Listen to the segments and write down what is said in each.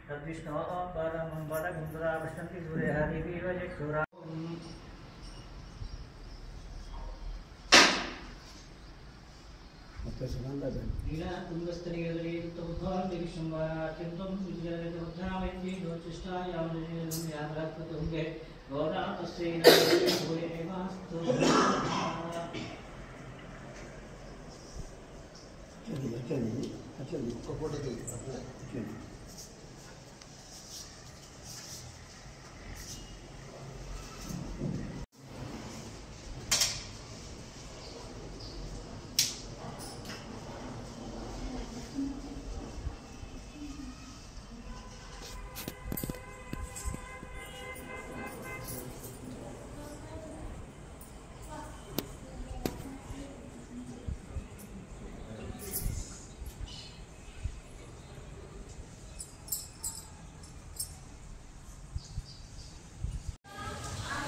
तद्विष्णो परमं वदगुंधरा पश्यन्ति सूर्यहरिविव चक्षुरा लीला कुंभस्तरीयदली तमुद्भवं दिविशंवारात्यन्तं विजयजगद्धामयन्ति दोचिष्टायामनिजं यात्रात्मतुङ्गे गौरातस्यै नमः भूयेवास्तु चलिए फोटो चलिए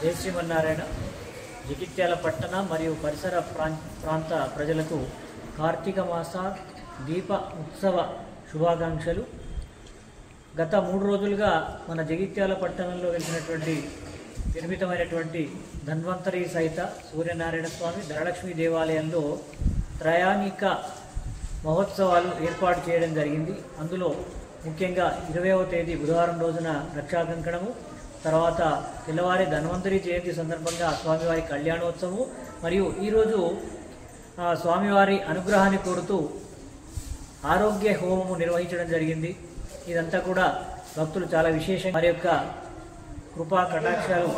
జై శ్రీమన్నారాయణ. జగిత్యాల పట్టణ మరియు పరిసర ప్రాంత ప్రజలకు కార్తీక మాస దీప ఉత్సవ శుభాకాంక్షలు. గత 3 రోజులుగా మన జగిత్యాల పట్టణంలో వెలిసినటువంటి నిర్మితమైనటువంటి ధన్వంతరి సహిత సూర్యనారాయణ స్వామి ధనలక్ష్మి దేవాలయంలో త్రయాణిక మహోత్సవాలు ఏర్పాటు చేయడం జరిగింది. అందులో ముఖ్యంగా 20వ తేదీ బుధవారం రోజున రక్షాకంకణము, తర్వాత తెల్లవారి ధన్వంతరి జయంతి సందర్భంగా స్వామివారి కళ్యాణోత్సవము మరియు ఈరోజు స్వామివారి అనుగ్రహాన్ని కోరుతూ ఆరోగ్య హోమము నిర్వహించడం జరిగింది. ఇదంతా కూడా భక్తులు చాలా విశేషంగా వారి యొక్క కృపా కటాక్షాలు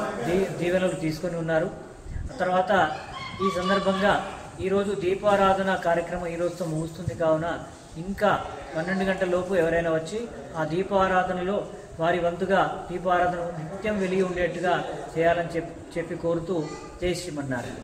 దీవెనలు తీసుకొని ఉన్నారు. తర్వాత ఈ సందర్భంగా ఈరోజు దీపారాధన కార్యక్రమం ఈరోజుతో ముగుస్తుంది. కావున ఇంకా 12 గంటల లోపు ఎవరైనా వచ్చి ఆ దీపారాధనలో వారి వంతుగా దీపారాధన నిత్యం వెలిగి ఉండేట్టుగా చేయాలని చెప్పి కోరుతూ జై శ్రీమన్నారాయణ.